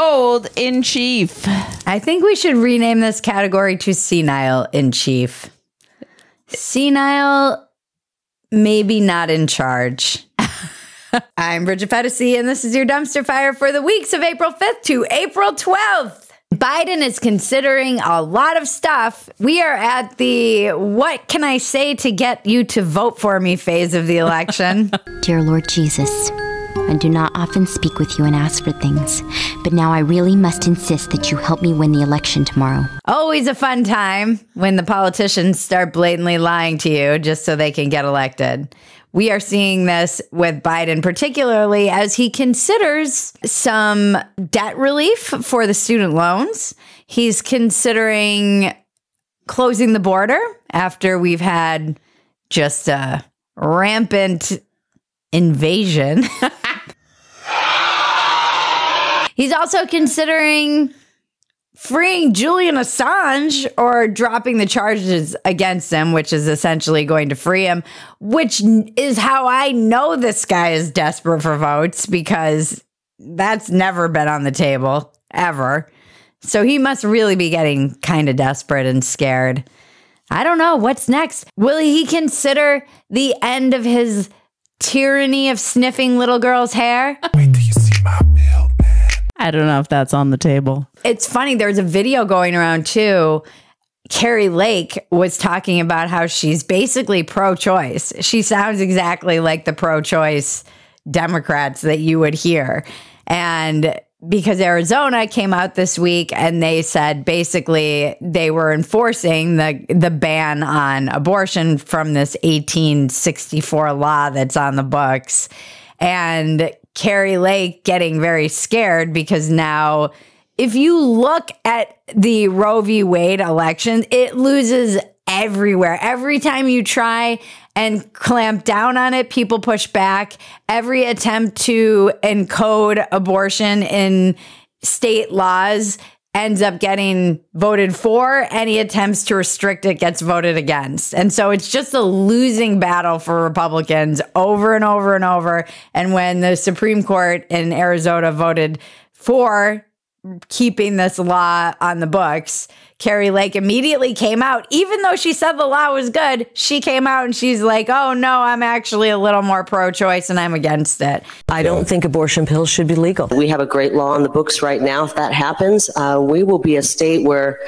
old in chief. I think we should rename this category to senile in chief. Senile, maybe not in charge. I'm Bridget PHETASY, and this is your dumpster fire for the weeks of April 5th to April 12th. Biden is considering a lot of stuff. We are at the what can I say to get you to vote for me phase of the election. Dear Lord Jesus, I do not often speak with you and ask for things, but now I really must insist that you help me win the election tomorrow. Always a fun time when the politicians start blatantly lying to you just so they can get elected. We are seeing this with Biden, particularly as he considers some debt relief for the student loans. He's considering closing the border after we've had just a rampant invasion. He's also considering freeing Julian Assange or dropping the charges against him, which is essentially going to free him, which is how I know this guy is desperate for votes, because that's never been on the table, ever. So he must really be getting kind of desperate and scared. I don't know. What's next? Will he consider the end of his tyranny of sniffing little girls' hair? Wait till you see my bill, man. I don't know if that's on the table. It's funny. There's a video going around, too. Carrie Lake was talking about how she's basically pro-choice. She sounds exactly like the pro-choice Democrats that you would hear. And because Arizona came out this week and they said basically they were enforcing the ban on abortion from this 1864 law that's on the books. And Carrie Lake getting very scared because now if you look at the Roe v. Wade election, it loses everywhere. Every time you try and clamp down on it, people push back. Every attempt to encode abortion in state laws ends up getting voted for. Any attempts to restrict it gets voted against. And so it's just a losing battle for Republicans over and over and over. And when the Supreme Court in Arizona voted for keeping this law on the books, Carrie Lake immediately came out. Even though she said the law was good, she came out and she's like, oh, no, I'm actually a little more pro-choice and I'm against it. I don't think abortion pills should be legal. We have a great law on the books right now. If that happens, we will be a state where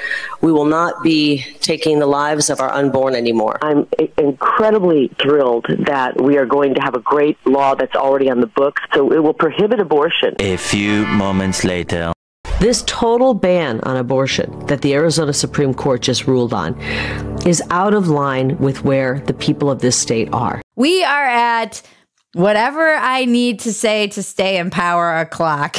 we will not be taking the lives of our unborn anymore. I'm incredibly thrilled that we are going to have a great law that's already on the books, so it will prohibit abortion. A few moments later. This total ban on abortion that the Arizona Supreme Court just ruled on is out of line with where the people of this state are. We are at whatever I need to say to stay in power o'clock.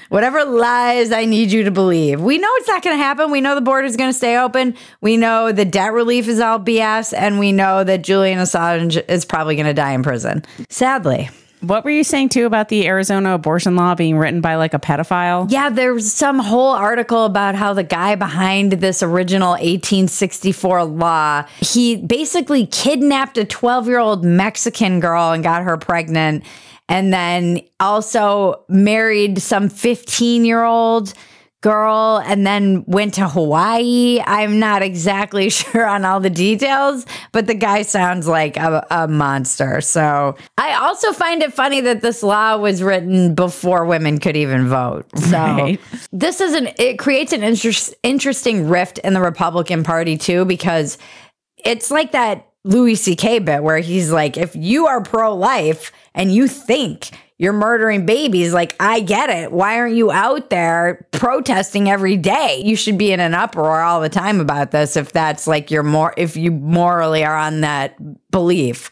Whatever lies I need you to believe. We know it's not going to happen. We know the border is going to stay open. We know the debt relief is all BS. And we know that Julian Assange is probably going to die in prison. Sadly. What were you saying, too, about the Arizona abortion law being written by, like, a pedophile? Yeah, there was some whole article about how the guy behind this original 1864 law, he basically kidnapped a 12-year-old Mexican girl and got her pregnant, and then also married some 15-year-old girl and then went to Hawaii. I'm not exactly sure on all the details, but the guy sounds like a monster. So I also find it funny that this law was written before women could even vote. So right. It creates an interesting rift in the Republican Party too, because it's like that Louis C.K. bit where he's like, if you are pro-life and you think you're murdering babies, like, I get it. Why aren't you out there protesting every day? You should be in an uproar all the time about this if that's like if you morally are on that belief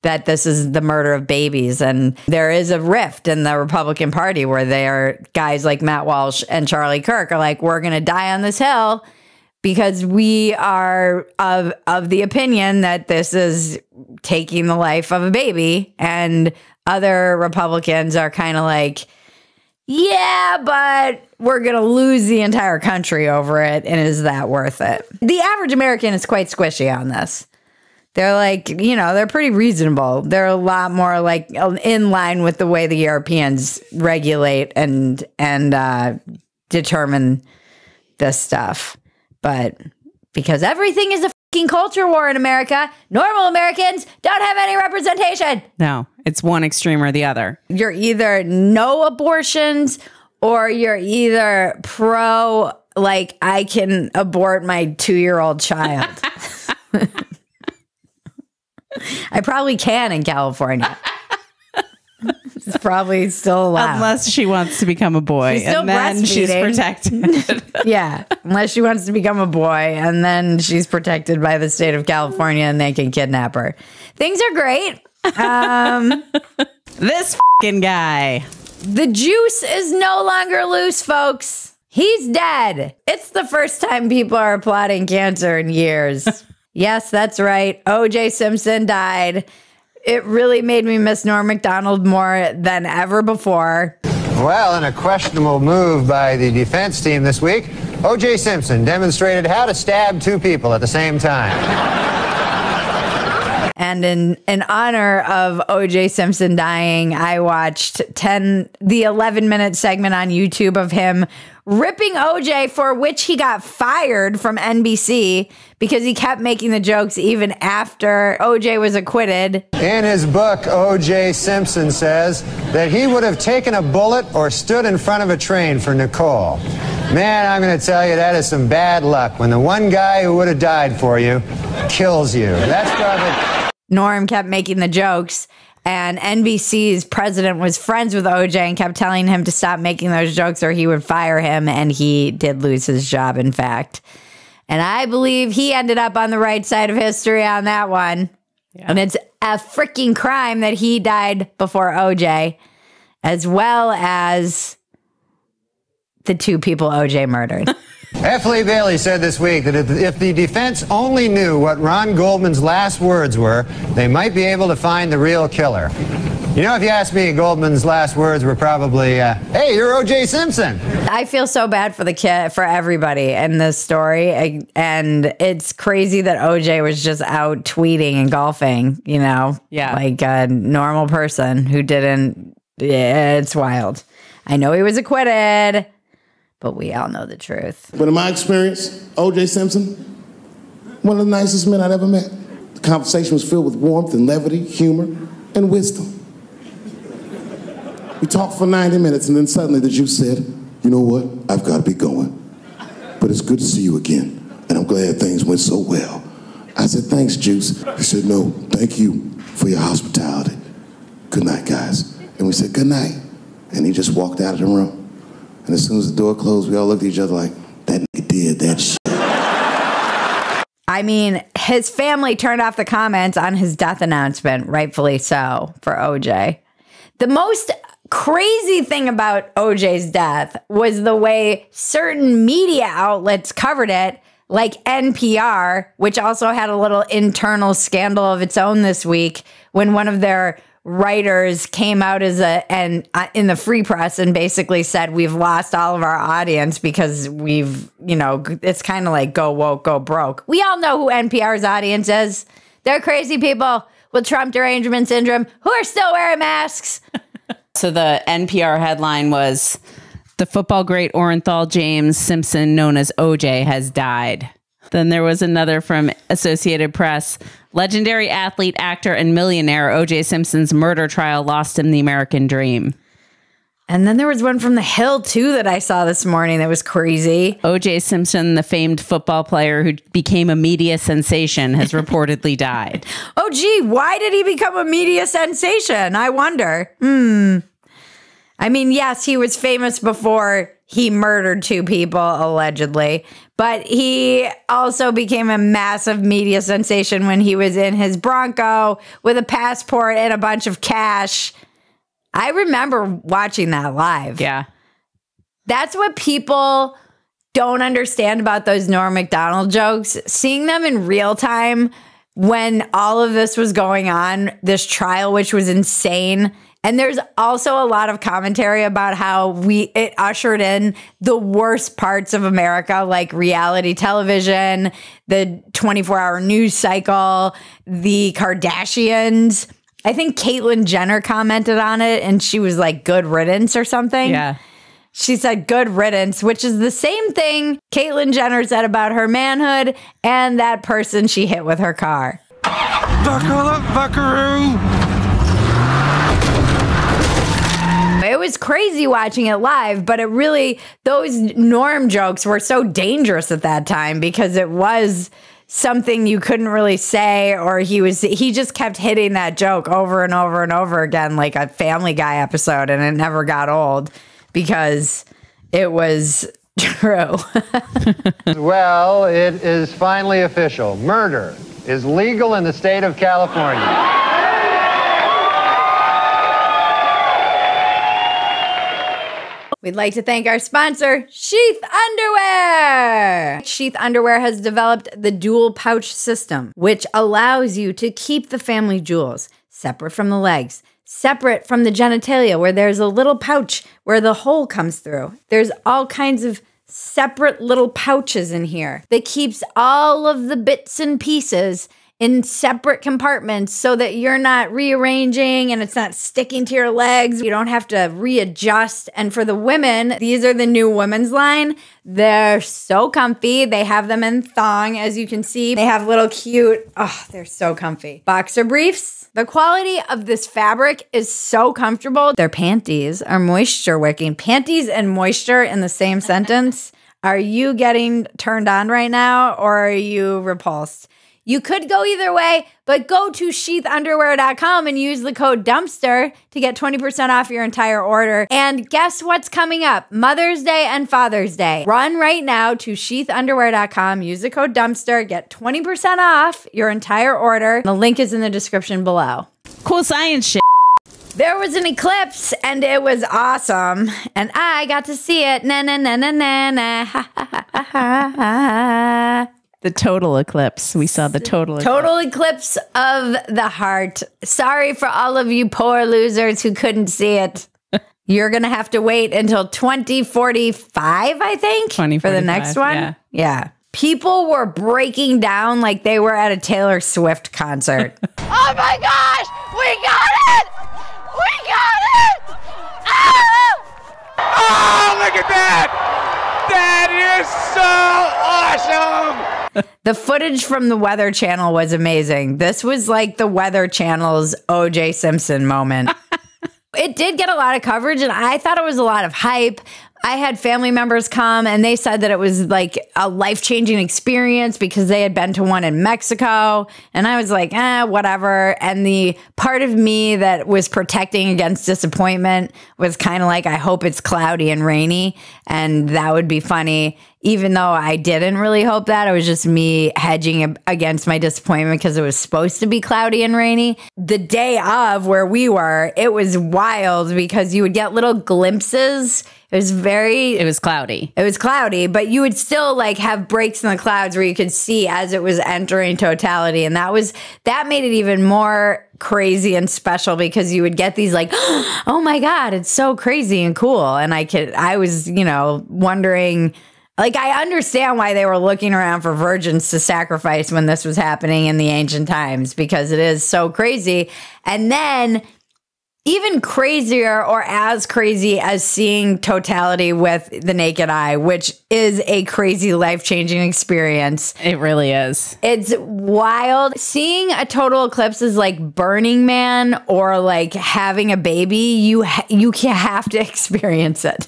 that this is the murder of babies. And there is a rift in the Republican Party where there guys like Matt Walsh and Charlie Kirk are like, we're going to die on this hill because we are of the opinion that this is taking the life of a baby. And other Republicans are kind of like, yeah, but we're going to lose the entire country over it. And is that worth it? The average American is quite squishy on this. They're like, you know, they're pretty reasonable. They're a lot more like in line with the way the Europeans regulate and determine this stuff. But because everything is a fucking culture war in America, normal Americans don't have any representation. No, it's one extreme or the other. You're either no abortions or you're either pro, like, I can abort my 2-year-old child. I probably can in California. It's probably still allowed. Unless she wants to become a boy. And then she's protected. Yeah. Unless she wants to become a boy. And then she's protected by the state of California and they can kidnap her. Things are great. This fucking guy. The juice is no longer loose, folks. He's dead. It's the first time people are applauding cancer in years. Yes, that's right. O.J. Simpson died. It really made me miss Norm Macdonald more than ever before. Well, in a questionable move by the defense team this week, O.J. Simpson demonstrated how to stab 2 people at the same time. And in honor of O.J. Simpson dying, I watched the 11-minute segment on YouTube of him ripping O.J., for which he got fired from NBC because he kept making the jokes even after O.J. was acquitted. In his book, O.J. Simpson says that he would have taken a bullet or stood in front of a train for Nicole. Man, I'm going to tell you, that is some bad luck when the one guy who would have died for you kills you. That's probably... Norm kept making the jokes, and NBC's president was friends with OJ and kept telling him to stop making those jokes or he would fire him, and he did lose his job, in fact. And I believe he ended up on the right side of history on that one. Yeah. And it's a freaking crime that he died before OJ, as well as the 2 people OJ murdered. F. Lee Bailey said this week that if the defense only knew what Ron Goldman's last words were, they might be able to find the real killer. You know, if you ask me, Goldman's last words were probably, hey, you're O.J. Simpson. I feel so bad for the kid, for everybody in this story. And it's crazy that O.J. was just out tweeting and golfing, you know, like a normal person who didn't. Yeah, it's wild. I know he was acquitted, but we all know the truth. But in my experience, O.J. Simpson, one of the nicest men I'd ever met. The conversation was filled with warmth and levity, humor, and wisdom. We talked for 90 minutes, and then suddenly the Juice said, you know what, I've got to be going. But it's good to see you again, and I'm glad things went so well. I said, thanks, Juice. He said, no, thank you for your hospitality. Good night, guys. And we said, good night. And he just walked out of the room. And as soon as the door closed, we all looked at each other like, that nigga did that shit. I mean, his family turned off the comments on his death announcement, rightfully so, for OJ. The most crazy thing about OJ's death was the way certain media outlets covered it, like NPR, which also had a little internal scandal of its own this week when one of their writers came out in the free press and basically said, we've lost all of our audience because we've, you know, it's kind of like go woke, go broke. We all know who NPR's audience is. They're crazy people with Trump derangement syndrome who are still wearing masks. So the NPR headline was, the football great Orenthal James Simpson, known as OJ, has died. Then there was another from Associated Press. Legendary athlete, actor, and millionaire O.J. Simpson's murder trial lost him the American dream. And then there was one from The Hill, too, that I saw this morning that was crazy. O.J. Simpson, the famed football player who became a media sensation, has reportedly died. Oh, gee, why did he become a media sensation? I wonder. I mean, yes, he was famous before he murdered 2 people, allegedly. But he also became a massive media sensation when he was in his Bronco with a passport and a bunch of cash. I remember watching that live. Yeah. That's what people don't understand about those Norm Macdonald jokes. Seeing them in real time when all of this was going on, this trial, which was insane, And there's also a lot of commentary about how it ushered in the worst parts of America, like reality television, the 24-hour news cycle, the Kardashians. I think Caitlyn Jenner commented on it, and she was like, good riddance or something. Yeah. She said good riddance, which is the same thing Caitlyn Jenner said about her manhood and that person she hit with her car. Buckle up, buckaroo! It was crazy watching it live, but those Norm jokes were so dangerous at that time because it was something you couldn't really say, or he just kept hitting that joke over and over and over again, like a Family Guy episode, and it never got old because it was true. Well, it is finally official. Murder is legal in the state of California. We'd like to thank our sponsor, Sheath Underwear. Sheath Underwear has developed the dual pouch system, which allows you to keep the family jewels separate from the legs, separate from the genitalia, where there's a little pouch where the hole comes through. There's all kinds of separate little pouches in here that keeps all of the bits and pieces in separate compartments so that you're not rearranging and it's not sticking to your legs. You don't have to readjust. And for the women, these are the new women's line. They're so comfy. They have them in thong, as you can see. They have little cute, they're so comfy. Boxer briefs. The quality of this fabric is so comfortable. Their panties are moisture wicking. Panties and moisture in the same sentence. Are you getting turned on right now, or are you repulsed? You could go either way, but go to sheathunderwear.com and use the code DUMPSTER to get 20% off your entire order. And guess what's coming up? Mother's Day and Father's Day. Run right now to sheathunderwear.com, use the code DUMPSTER, get 20% off your entire order. The link is in the description below. Cool science shit. There was an eclipse, and it was awesome. And I got to see it. Na na na na na na. Ha ha ha ha ha. The total eclipse. We saw the total eclipse. Total eclipse of the heart. Sorry for all of you poor losers who couldn't see it. You're going to have to wait until 2045, I think, for the next one. Yeah. People were breaking down like they were at a Taylor Swift concert. Oh my gosh! We got it! We got it! Ah! Oh, look at that! That is so awesome! The footage from the Weather Channel was amazing. This was like the Weather Channel's O.J. Simpson moment. It did get a lot of coverage, and I thought it was a lot of hype. I had family members come, and they said that it was like a life-changing experience because they had been to one in Mexico. And I was like, whatever. And the part of me that was protecting against disappointment was kind of like, I hope it's cloudy and rainy, and that would be funny. Even though I didn't really hope that, it was just me hedging against my disappointment because it was supposed to be cloudy and rainy. The day of where we were, it was wild because you would get little glimpses. It was cloudy. It was cloudy, but you would still like have breaks in the clouds where you could see as it was entering totality. And that made it even more crazy and special because you would get these like, oh my God, it's so crazy and cool. And I was, wondering, like, I understand why they were looking around for virgins to sacrifice when this was happening in the ancient times, because it is so crazy. And then even crazier, or as crazy as seeing totality with the naked eye, which is a crazy life-changing experience. It really is. It's wild. Seeing a total eclipse is like Burning Man or like having a baby. You have to experience it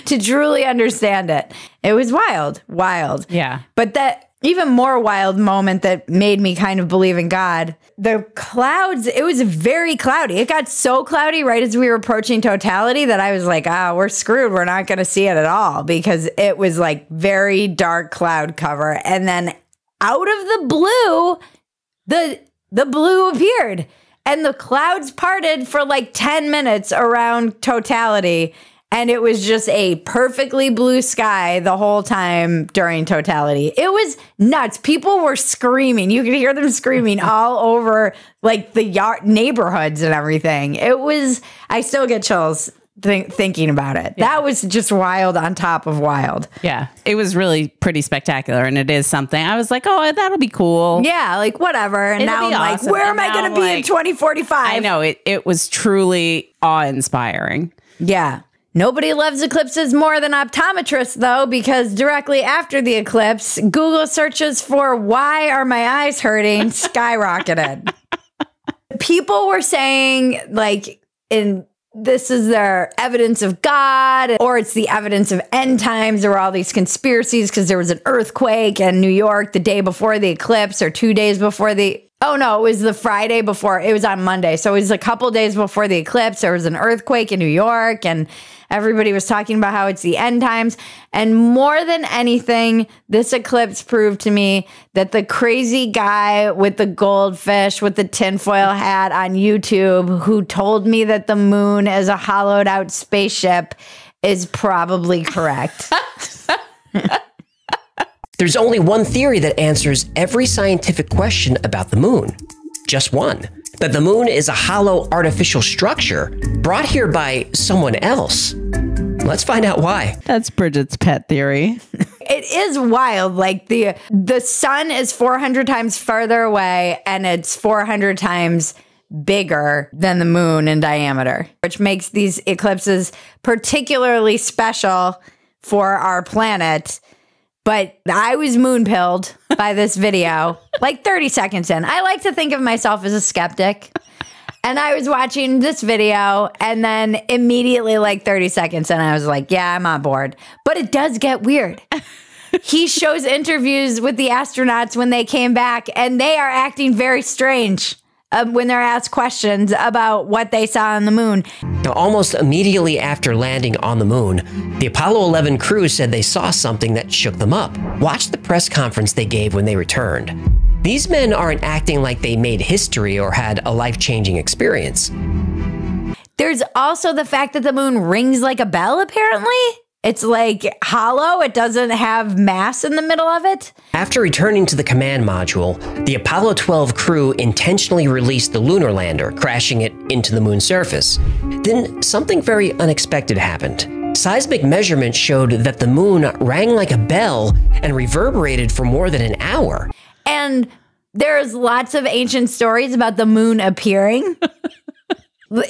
to truly understand it. It was wild. Yeah. But that even more wild moment that made me kind of believe in God, the clouds, it was very cloudy. It got so cloudy right as we were approaching totality that I was like, we're screwed. We're not going to see it at all, because it was like very dark cloud cover. And then out of the blue, the blue appeared and the clouds parted for like 10 minutes around totality. And it was just a perfectly blue sky the whole time during totality. It was nuts. People were screaming. You could hear them screaming all over like the neighborhoods and everything. It was, I still get chills thinking about it. Yeah. That was just wild on top of wild. Yeah, it was really pretty spectacular, and it is something. I was like, oh, that'll be cool. Yeah, like whatever. And now I'm awesome. Like, where am I going to be in 2045? I know, it was truly awe-inspiring. Yeah. Nobody loves eclipses more than optometrists, though, because directly after the eclipse, Google searches for "why are my eyes hurting" skyrocketed. People were saying, like, this is their evidence of God, or it's the evidence of end times. There were all these conspiracies because there was an earthquake in New York the day before the eclipse, or 2 days before the... Oh, no, it was the Friday before. It was on Monday. So it was a couple days before the eclipse. There was an earthquake in New York, and everybody was talking about how it's the end times. And more than anything, this eclipse proved to me that the crazy guy with the goldfish with the tinfoil hat on YouTube who told me that the moon is a hollowed out spaceship is probably correct. There's only one theory that answers every scientific question about the moon. Just one. That the moon is a hollow artificial structure brought here by someone else. Let's find out why. That's Bridget's pet theory. It is wild. Like the sun is 400 times further away, and it's 400 times bigger than the moon in diameter, which makes these eclipses particularly special for our planet. But I was moon pilled by this video, like 30 seconds in. I like to think of myself as a skeptic. And I was watching this video, and then immediately, like 30 seconds in, I was like, yeah, I'm on board. But it does get weird. He shows interviews with the astronauts when they came back, and they are acting very strange when they're asked questions about what they saw on the moon. Now, almost immediately after landing on the moon, the Apollo 11 crew said they saw something that shook them up. Watch the press conference they gave when they returned. These men aren't acting like they made history or had a life-changing experience. There's also the fact that the moon rings like a bell, apparently. It's like hollow. It doesn't have mass in the middle of it. After returning to the command module, the Apollo 12 crew intentionally released the lunar lander, crashing it into the moon's surface. Then something very unexpected happened. Seismic measurements showed that the moon rang like a bell and reverberated for more than an hour. And there's lots of ancient stories about the moon appearing.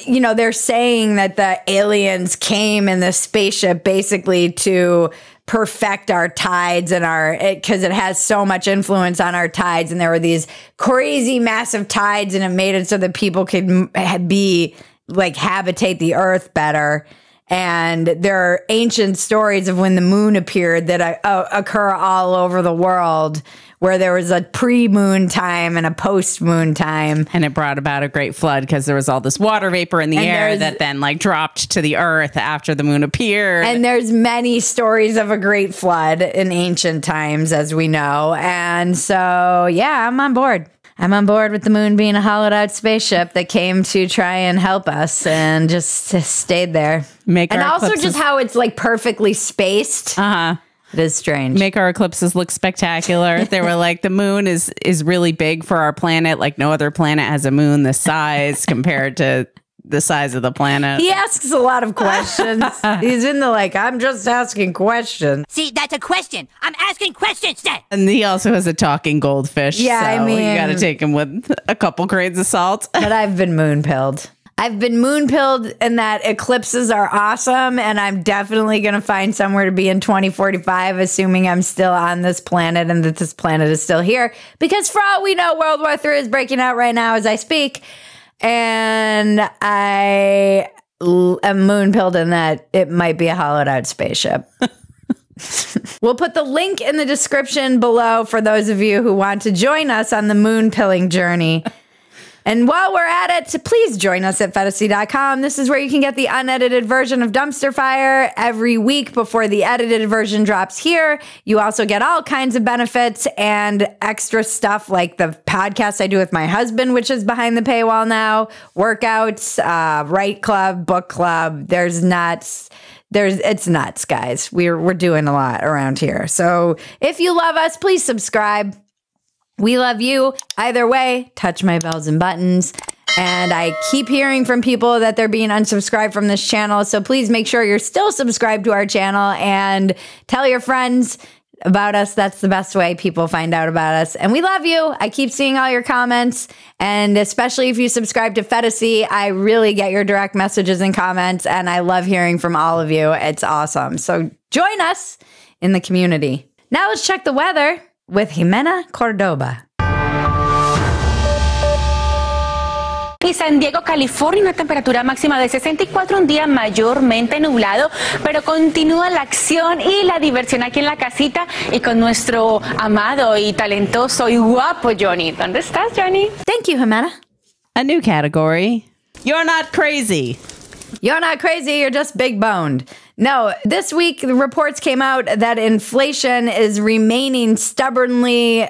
You know, they're saying that the aliens came in this spaceship basically to perfect our tides and because it has so much influence on our tides. And there were these crazy massive tides, and it made it so that people could habitate the earth better. And there are ancient stories of when the moon appeared that occur all over the world, where there was a pre-moon time and a post-moon time. And it brought about a great flood because there was all this water vapor in the air that then dropped to the earth after the moon appeared. And there's many stories of a great flood in ancient times, as we know. And so, yeah, I'm on board. I'm on board with the moon being a hollowed out spaceship that came to try and help us and just stayed there. And also just how it's perfectly spaced. Uh-huh. It is strange. Make our eclipses look spectacular. They were like, the moon is really big for our planet. Like no other planet has a moon this size compared to the size of the planet. He asks a lot of questions. He's in the I'm just asking questions. See, that's a question. I'm asking questions then. And he also has a talking goldfish. Yeah, so I mean, you got to take him with a couple grains of salt. But I've been moon pilled. I've been moon pilled in that eclipses are awesome, and I'm definitely going to find somewhere to be in 2045, assuming I'm still on this planet and that this planet is still here. Because for all we know, World War III is breaking out right now as I speak. And I am moon pilled in that it might be a hollowed out spaceship. We'll put the link in the description below for those of you who want to join us on the moon pilling journey. And while we're at it, please join us at PHETASY.com. This is where you can get the unedited version of Dumpster Fire every week before the edited version drops here. You also get all kinds of benefits and extra stuff like the podcast I do with my husband, which is behind the paywall now, workouts, Write Club, Book Club. There's not It's nuts, guys. We're doing a lot around here. So if you love us, please subscribe. We love you. Either way, touch my bells and buttons. And I keep hearing from people that they're being unsubscribed from this channel. So please make sure you're still subscribed to our channel and tell your friends about us. That's the best way people find out about us. And we love you. I keep seeing all your comments. And especially if you subscribe to PHETASY, I really get your direct messages and comments. And I love hearing from all of you. It's awesome. So join us in the community. Now let's check the weather with Jimena Cordoba. Y San Diego, California, una temperatura máxima de 64, un día mayormente nublado, pero continúa la acción y la diversión aquí en la casita y con nuestro amado y talentoso y guapo Johnny. ¿Dónde estás, Johnny? Thank you, Jimena. A new category. You're not crazy. You're not crazy, you're just big boned. No, this week the reports came out that inflation is remaining stubbornly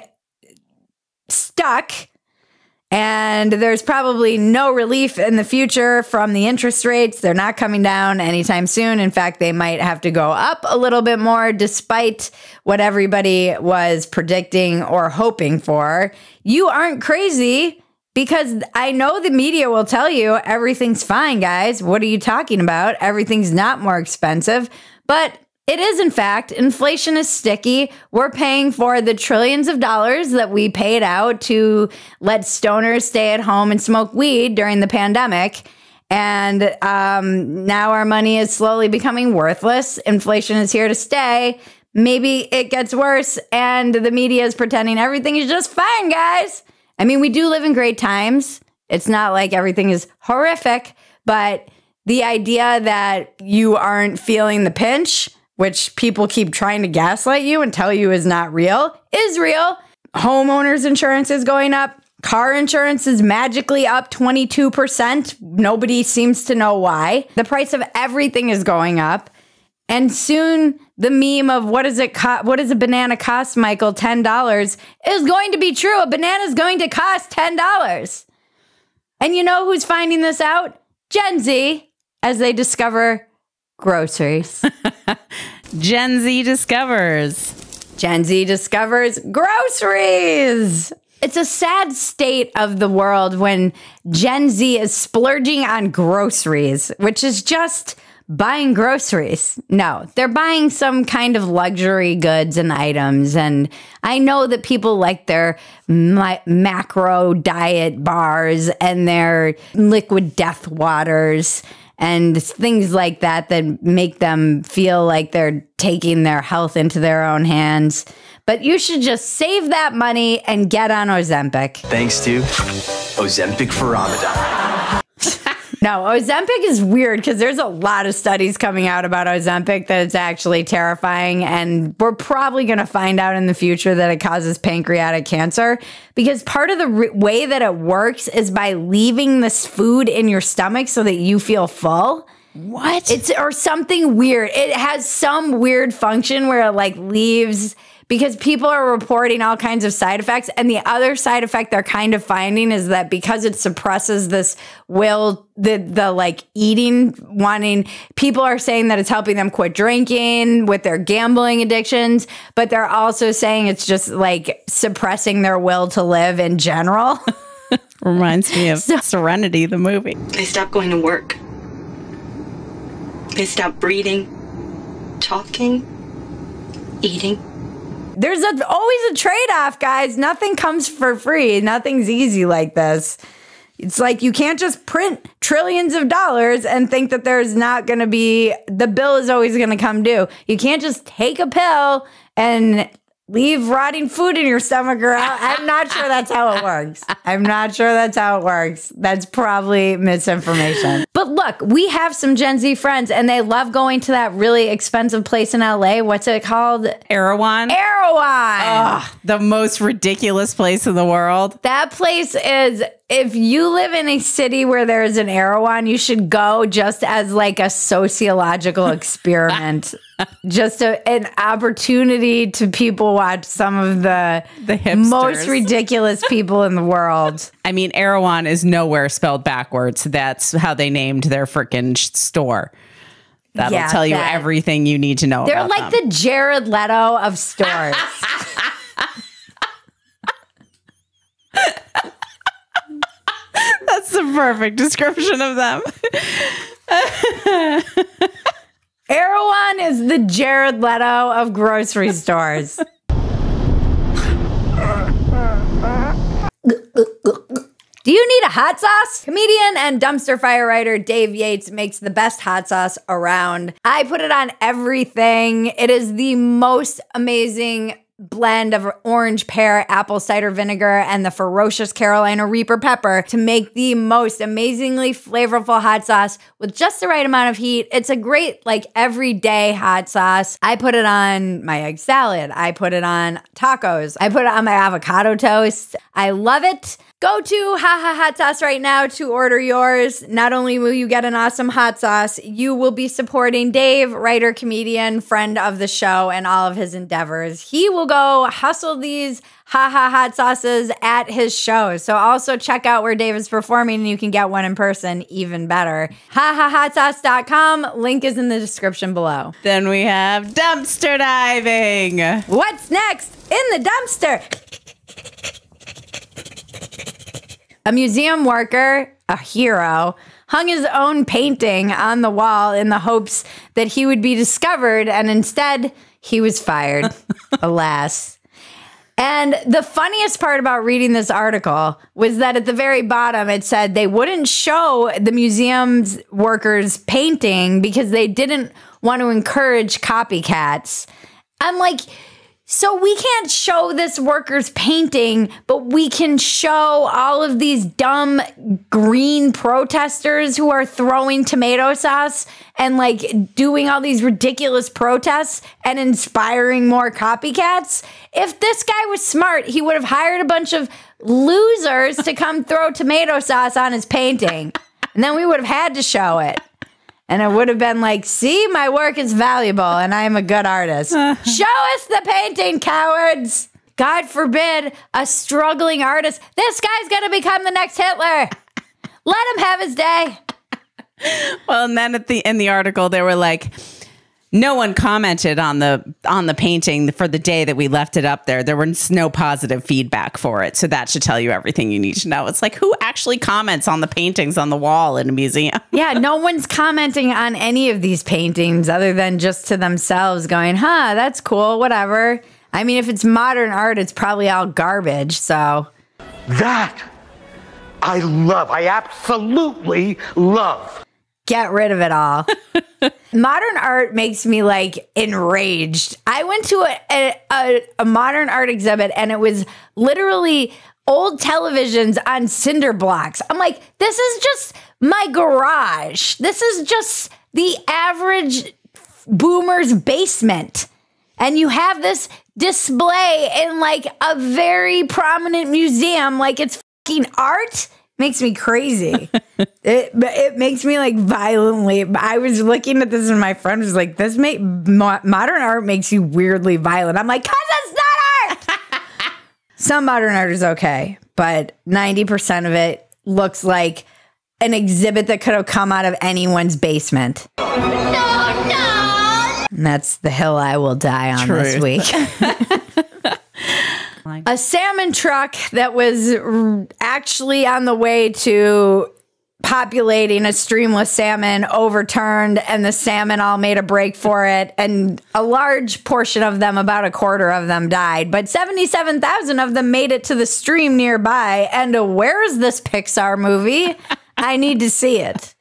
stuck. And there's probably no relief in the future from the interest rates. They're not coming down anytime soon. In fact, they might have to go up a little bit more despite what everybody was predicting or hoping for. You aren't crazy because I know the media will tell you everything's fine, guys. What are you talking about? Everything's not more expensive. But it is, in fact. Inflation is sticky. We're paying for the trillions of dollars that we paid out to let stoners stay at home and smoke weed during the pandemic. And now our money is slowly becoming worthless. Inflation is here to stay. Maybe it gets worse, and the media is pretending everything is just fine, guys. I mean, we do live in great times. It's not like everything is horrific, but the idea that you aren't feeling the pinch, which people keep trying to gaslight you and tell you is not real, is real. Homeowners insurance is going up. Car insurance is magically up 22%. Nobody seems to know why. The price of everything is going up. And soon the meme of what does a banana cost, Michael? $10 is going to be true. A banana is going to cost $10. And you know who's finding this out? Gen Z, as they discover groceries. Gen Z discovers. Gen Z discovers groceries. It's a sad state of the world when Gen Z is splurging on groceries, which is just buying groceries. No, they're buying some kind of luxury goods and items. And I know that people like their macro diet bars and their liquid death waters and things like that that make them feel like they're taking their health into their own hands. But you should just save that money and get on Ozempic. Thanks to Ozempic for Ramadan. No, Ozempic is weird because there's a lot of studies coming out about Ozempic that it's actually terrifying. And we're probably going to find out in the future that it causes pancreatic cancer because part of the way that it works is by leaving this food in your stomach so that you feel full. What? Or something weird. It has some weird function where it like leaves, because people are reporting all kinds of side effects. And the other side effect they're kind of finding is that because it suppresses this will, the like eating, wanting, people are saying that it's helping them quit drinking with their gambling addictions. But they're also saying it's just like suppressing their will to live in general. Reminds me of Serenity, the movie. They stopped going to work. They stopped breathing, talking, eating. There's always a trade-off, guys. Nothing comes for free. Nothing's easy like this. It's like you can't just print trillions of dollars and think that there's not going to be, the bill is always going to come due. You can't just take a pill and leave rotting food in your stomach, girl. I'm not sure that's how it works. I'm not sure that's how it works. That's probably misinformation. But look, we have some Gen Z friends and they love going to that really expensive place in LA. What's it called? Erewhon. Erewhon. The most ridiculous place in the world. That place is, if you live in a city where there is an Erewhon, you should go just as like a sociological experiment. Just an opportunity to people watch some of the most ridiculous people in the world. I mean, Erewhon is nowhere spelled backwards. That's how they named their freaking store. That'll tell you everything you need to know They're about like them. the Jared Leto of stores. That's the perfect description of them. Erewhon is the Jared Leto of grocery stores. Do you need a hot sauce? Comedian and dumpster fire writer Dave Yates makes the best hot sauce around. I put it on everything. It is the most amazing blend of orange pear, apple cider vinegar, and the ferocious Carolina Reaper pepper to make the most amazingly flavorful hot sauce with just the right amount of heat. It's a great, like, everyday hot sauce. I put it on my egg salad. I put it on tacos. I put it on my avocado toast. I love it. Go to HaHa Hot Sauce right now to order yours. Not only will you get an awesome hot sauce, you will be supporting Dave, writer, comedian, friend of the show, and all of his endeavors. He will go hustle these HaHa Hot Sauces at his shows. So also check out where Dave is performing, and you can get one in person, even better. HaHaHotSauce.com. Link is in the description below. Then we have dumpster diving. What's next in the dumpster? A museum worker, a hero, hung his own painting on the wall in the hopes that he would be discovered, and instead, he was fired. Alas. And the funniest part about reading this article was that at the very bottom, it said they wouldn't show the museum's workers' painting because they didn't want to encourage copycats. I'm like, so we can't show this worker's painting, but we can show all of these dumb green protesters who are throwing tomato sauce and like doing all these ridiculous protests and inspiring more copycats. If this guy was smart, he would have hired a bunch of losers to come throw tomato sauce on his painting. And then we would have had to show it. And it would have been like, see, my work is valuable and I am a good artist. Show us the painting, cowards. God forbid a struggling artist. This guy's going to become the next Hitler. Let him have his day. Well, and then in the article, they were like, no one commented on the painting for the day that we left it up there. There was no positive feedback for it. So that should tell you everything you need to know. It's like, who actually comments on the paintings on the wall in a museum? Yeah, no one's commenting on any of these paintings other than just to themselves going, huh, that's cool, whatever. I mean, if it's modern art, it's probably all garbage, so. That I love. I absolutely love. Get rid of it all. Modern art makes me like enraged. I went to a modern art exhibit and it was literally old televisions on cinder blocks. I'm like, this is just my garage. This is just the average boomer's basement. And you have this display in like a very prominent museum like it's fucking art. Makes me crazy. It makes me like violently. I was looking at this and my friend was like, modern art makes you weirdly violent. I'm like, 'cause it's not art. Some modern art is okay, but 90% of it looks like an exhibit that could have come out of anyone's basement. No. And that's the hill I will die on this week. A salmon truck that was actually on the way to populating a stream with salmon overturned, and the salmon all made a break for it, and a large portion of them, about a quarter of them, died, but 77,000 of them made it to the stream nearby. And where is this Pixar movie? I need to see it.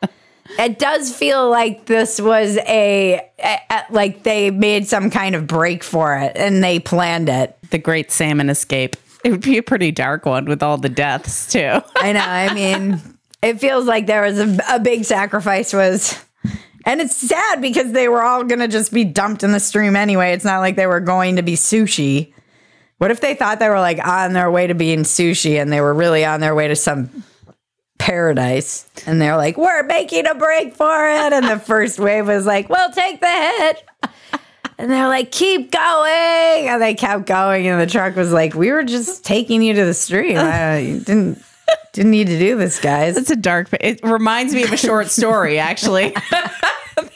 It does feel like this was like they made some kind of break for it and they planned it. The Great Salmon Escape. It would be a pretty dark one with all the deaths, too. I know. I mean, it feels like there was a big sacrifice and it's sad because they were all going to just be dumped in the stream anyway. It's not like they were going to be sushi. What if they thought they were like on their way to being sushi and they were really on their way to some paradise, and they're like, we're making a break for it, and the first wave was like, we'll take the hit, and they're like, keep going, and they kept going, and the truck was like, we were just taking you to the stream. You didn't need to do this, guys. It's a dark, it reminds me of a short story, actually.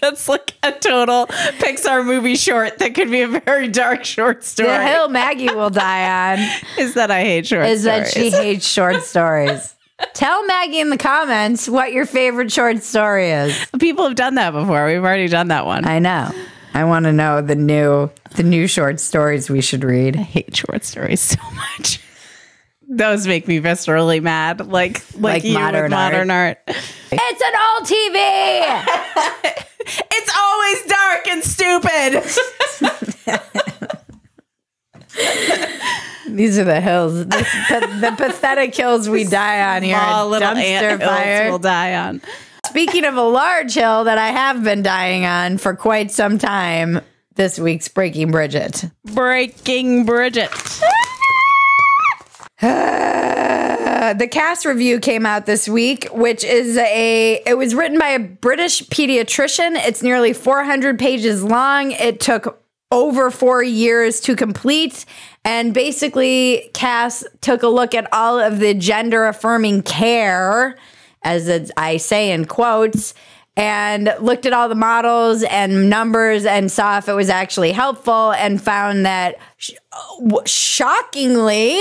That's like a total Pixar movie short that could be a very dark short story. The hill Maggie will die on is that I hate short stories. Is that she hates short stories. Tell Maggie in the comments what your favorite short story is. People have done that before. We've already done that one. I know. I want to know the new short stories we should read. I hate short stories so much. Those make me viscerally mad. Like you modern with modern art. It's an old TV. It's always dark and stupid. These are the hills. The pathetic hills we die on here. Small little Dumpster fire will die on. Speaking of a large hill that I have been dying on for quite some time, this week's Breaking Bridget. Breaking Bridget. The cast review came out this week, which is it was written by a British pediatrician. It's nearly 400 pages long. It took over 4 years to complete. And basically, Cass took a look at all of the gender affirming care, as I say in quotes, and looked at all the models and numbers and saw if it was actually helpful, and found that shockingly,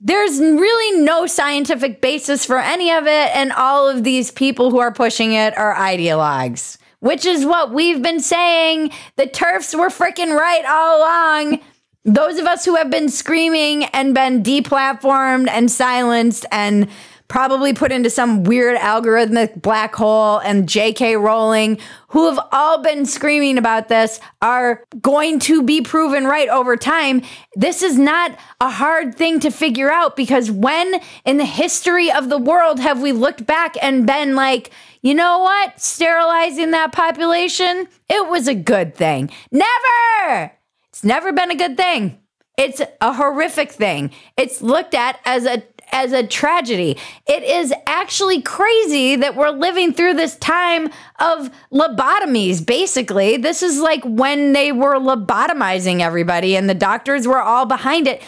there's really no scientific basis for any of it, and all of these people who are pushing it are ideologues, which is what we've been saying. The TERFs were freaking right all along. Those of us who have been screaming and been deplatformed and silenced and probably put into some weird algorithmic black hole, and J.K. Rowling, who have all been screaming about this, are going to be proven right over time. This is not a hard thing to figure out, because when in the history of the world have we looked back and been like, you know what? Sterilizing that population, it was a good thing. Never! It's never been a good thing. It's a horrific thing. It's looked at as a tragedy. It is actually crazy that we're living through this time of lobotomies, basically. This is like when they were lobotomizing everybody and the doctors were all behind it.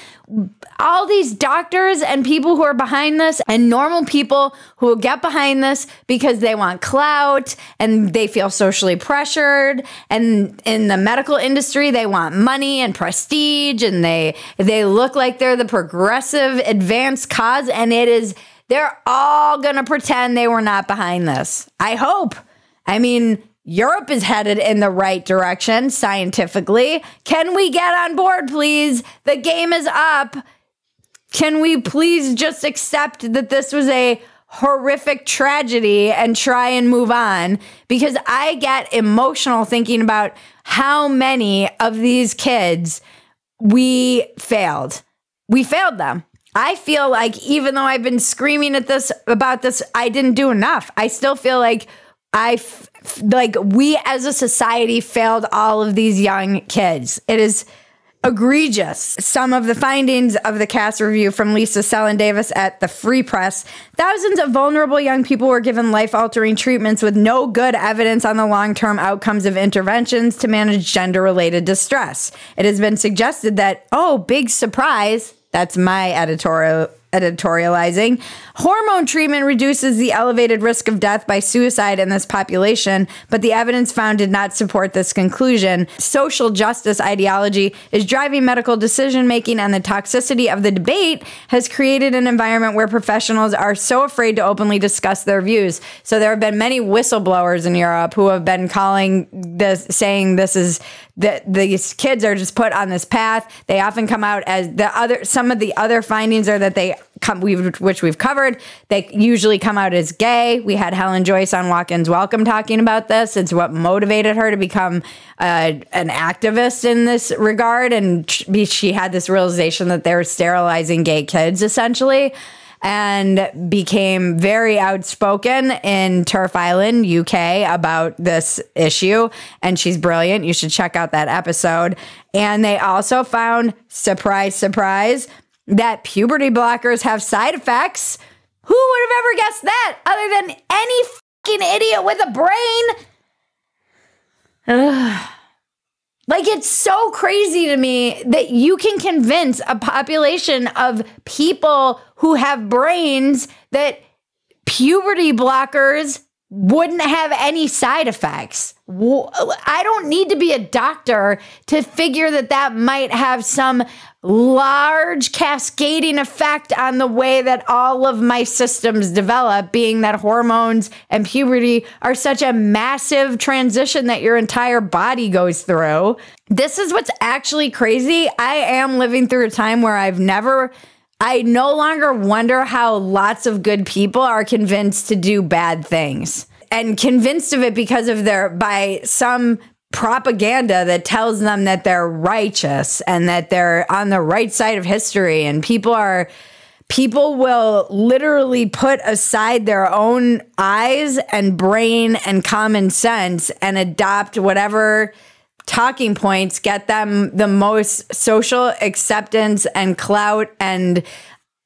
All these doctors and people who are behind this, and normal people who get behind this because they want clout and they feel socially pressured, and in the medical industry they want money and prestige, and they look like they're the progressive advanced cause, and they're all gonna pretend they were not behind this. I hope. I mean, Europe is headed in the right direction scientifically. Can we get on board, please? The game is up. Can we please just accept that this was a horrific tragedy and try and move on? Because I get emotional thinking about how many of these kids we failed. We failed them. I feel like even though I've been screaming about this, I didn't do enough. I still feel like we as a society failed all of these young kids. It is egregious. Some of the findings of the cast review from Lisa Sellen Davis at the Free Press: thousands of vulnerable young people were given life-altering treatments with no good evidence on the long-term outcomes of interventions to manage gender-related distress. It has been suggested that, oh, big surprise, that's my editorializing, hormone treatment reduces the elevated risk of death by suicide in this population, but the evidence found did not support this conclusion. Social justice ideology is driving medical decision-making, and the toxicity of the debate has created an environment where professionals are so afraid to openly discuss their views. So there have been many whistleblowers in Europe who have been calling this, saying this is that these kids are just put on this path. They often come out as some of the other findings are that which we've covered, they usually come out as gay. We had Helen Joyce on Walk-Ins Welcome talking about this. It's what motivated her to become an activist in this regard. And she had this realization that they were sterilizing gay kids, essentially, and became very outspoken in Turf Island, UK, about this issue. And she's brilliant. You should check out that episode. And they also found, surprise, surprise, that puberty blockers have side effects. Who would have ever guessed that, other than any fucking idiot with a brain? Ugh. Like, it's so crazy to me that you can convince a population of people who have brains that puberty blockers wouldn't have any side effects. I don't need to be a doctor to figure that that might have some large cascading effect on the way that all of my systems develop, being that hormones and puberty are such a massive transition that your entire body goes through. This is what's actually crazy. I am living through a time where I no longer wonder how lots of good people are convinced to do bad things, and convinced of it because of by some propaganda that tells them that they're righteous and that they're on the right side of history. And people will literally put aside their own eyes and brain and common sense and adopt whatever talking points get them the most social acceptance and clout. And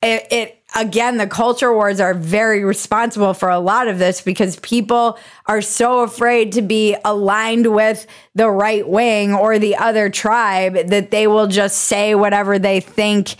again, the culture wars are very responsible for a lot of this, because people are so afraid to be aligned with the right wing or the other tribe that they will just say whatever they think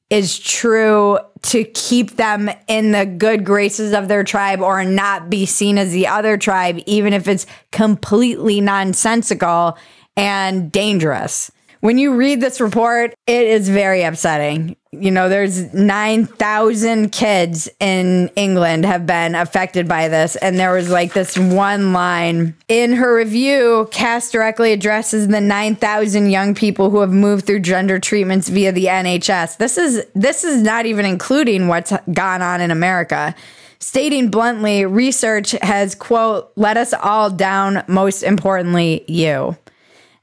is true to keep them in the good graces of their tribe, or not be seen as the other tribe, even if it's completely nonsensical and dangerous. When you read this report, it is very upsetting. You know, there's 9,000 kids in England have been affected by this. And there was like this one line in her review. Cass directly addresses the 9,000 young people who have moved through gender treatments via the NHS. This is not even including what's gone on in America. Stating bluntly, research has, quote, let us all down, most importantly, you.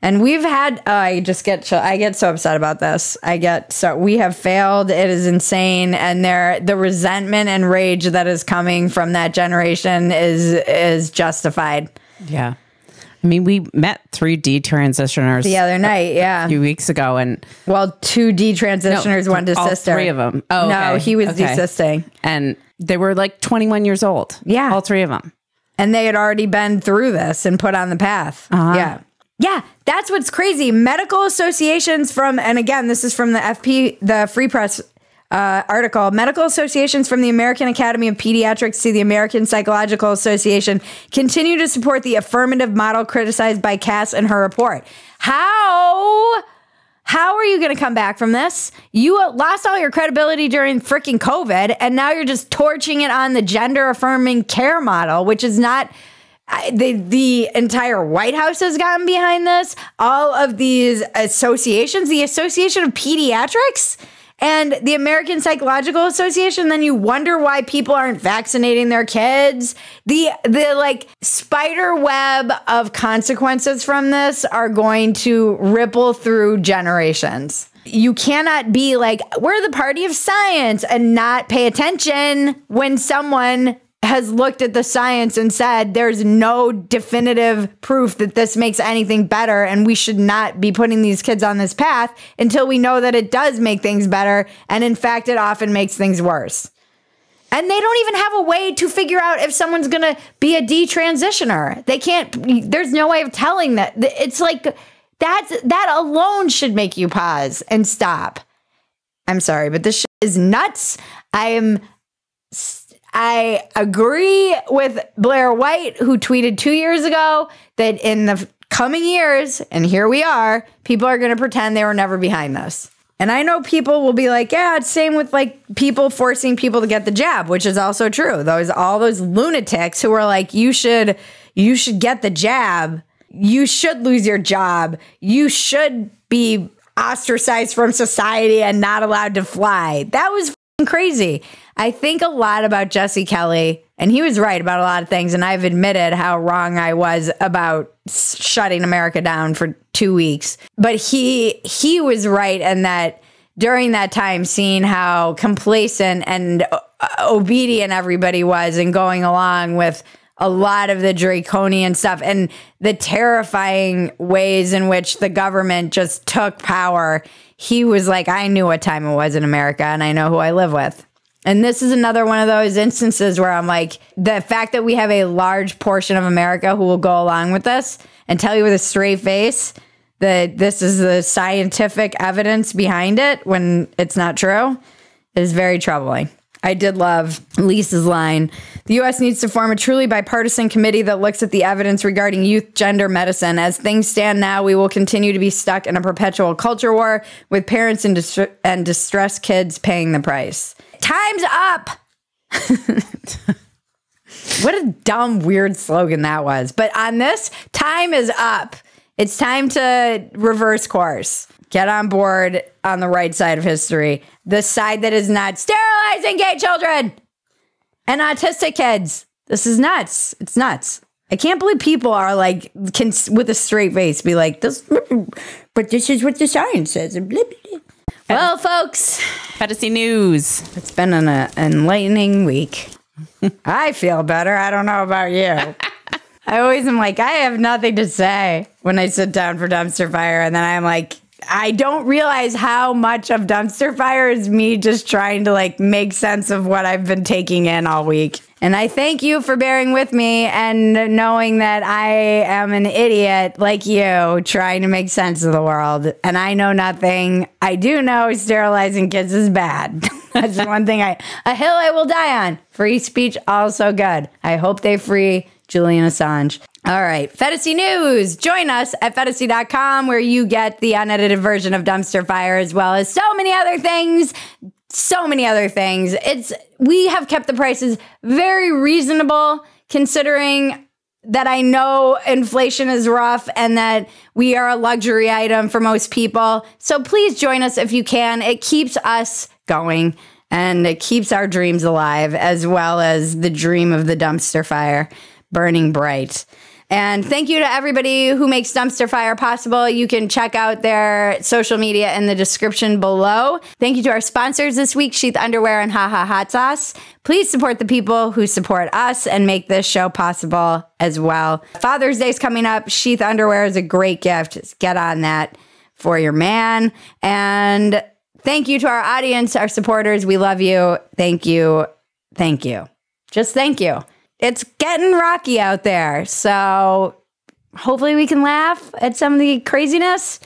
And we've had, I get so upset about this. We have failed. It is insane. And the resentment and rage that is coming from that generation is justified. Yeah. I mean, we met 3 detransitioners the other night, a few weeks ago. And 2 detransitioners, one to sister. 3 of them. Oh, no, he was desisting. And they were like 21 years old. Yeah. All 3 of them. And they had already been through this and put on the path. Uh-huh. Yeah. Yeah, that's what's crazy. Medical associations and again, this is from the Free Press article. Medical associations from the American Academy of Pediatrics to the American Psychological Association continue to support the affirmative model criticized by Cass in her report. How are you going to come back from this? You lost all your credibility during freaking COVID, and now you're just torching it on the gender affirming care model, which is not... The entire White House has gotten behind this. All of these associations, the Association of Pediatrics and the American Psychological Association, then you wonder why people aren't vaccinating their kids. The like spider web of consequences from this are going to ripple through generations. You cannot be like, we're the party of science, and not pay attention when someone has looked at the science and said there's no definitive proof that this makes anything better, and we should not be putting these kids on this path until we know that it does make things better, and in fact it often makes things worse. And they don't even have a way to figure out if someone's gonna be a detransitioner. They can't, there's no way of telling that. It's like that alone should make you pause and stop. I'm sorry, but this shit is nuts. I agree with Blair White, who tweeted 2 years ago that in the coming years, and here we are, people are going to pretend they were never behind this. And I know people will be like, yeah, it's same with like people forcing people to get the jab, which is also true. All those lunatics who are like, you should get the jab. You should lose your job. You should be ostracized from society and not allowed to fly. That was crazy. I think a lot about Jesse Kelly, and he was right about a lot of things, and I've admitted how wrong I was about shutting America down for 2 weeks. But he was right in that during that time, seeing how complacent and obedient everybody was and going along with a lot of the draconian stuff and the terrifying ways in which the government just took power, he was like, I knew what time it was in America, and I know who I live with. And this is another one of those instances where I'm like, the fact that we have a large portion of America who will go along with this and tell you with a straight face that this is the scientific evidence behind it when it's not true is very troubling. I did love Lisa's line. The U.S. needs to form a truly bipartisan committee that looks at the evidence regarding youth gender medicine. As things stand now, we will continue to be stuck in a perpetual culture war with parents and distressed kids paying the price. Time's up. What a dumb, weird slogan that was. But on this, time is up. It's time to reverse course. Get on board on the right side of history. The side that is not sterilizing gay children and autistic kids. This is nuts. It's nuts. I can't believe people are like, with a straight face, be like, this, but this is what the science says. Well, folks, PHETASY News. It's been an enlightening week. I feel better. I don't know about you. I always am like, I have nothing to say when I sit down for Dumpster Fire. And then I'm like, I don't realize how much of Dumpster Fire is me just trying to like make sense of what I've been taking in all week. And I thank you for bearing with me and knowing that I am an idiot like you trying to make sense of the world. And I know nothing. I do know sterilizing kids is bad. That's one thing a hill I will die on. Free speech, also good. I hope they free Julian Assange. All right, PHETASY News. Join us at PHETASY.com where you get the unedited version of Dumpster Fire as well as so many other things. So many other things. We have kept the prices very reasonable considering that I know inflation is rough and that we are a luxury item for most people. So please join us if you can. It keeps us going and it keeps our dreams alive as well as the dream of the dumpster fire burning bright. And thank you to everybody who makes Dumpster Fire possible. You can check out their social media in the description below. Thank you to our sponsors this week, Sheath Underwear and Ha Ha Hot Sauce. Please support the people who support us and make this show possible as well. Father's Day is coming up. Sheath Underwear is a great gift. Just get on that for your man. And thank you to our audience, our supporters. We love you. Thank you. Thank you. Just thank you. It's getting rocky out there, so hopefully we can laugh at some of the craziness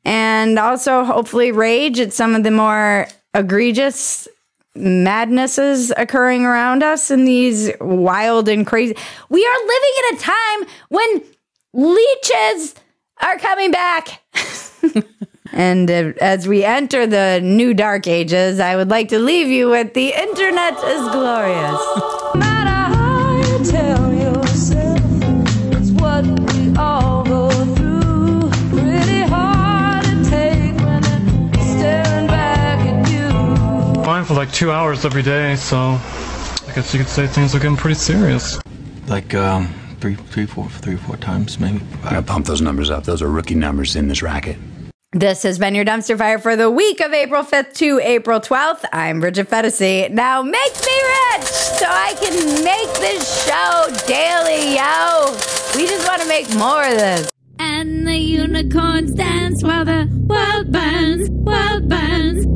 and also hopefully rage at some of the more egregious madnesses occurring around us in these wild and crazy. We are living in a time when leeches are coming back. And as we enter the new dark ages, I would like to leave you with the internet is glorious. Tell yourself it's what we all go through. Pretty hard to take when it's staring back at you. Fine for like 2 hours every day, so I guess you could say things are getting pretty serious. Like three, four times maybe. I gotta pump those numbers up. Those are rookie numbers in this racket. This has been your Dumpster Fire for the week of April 5th to April 12th. I'm Bridget PHETASY. Now make me rich so I can make this show daily, yo. We just want to make more of this. And the unicorns dance while the world burns, world burns.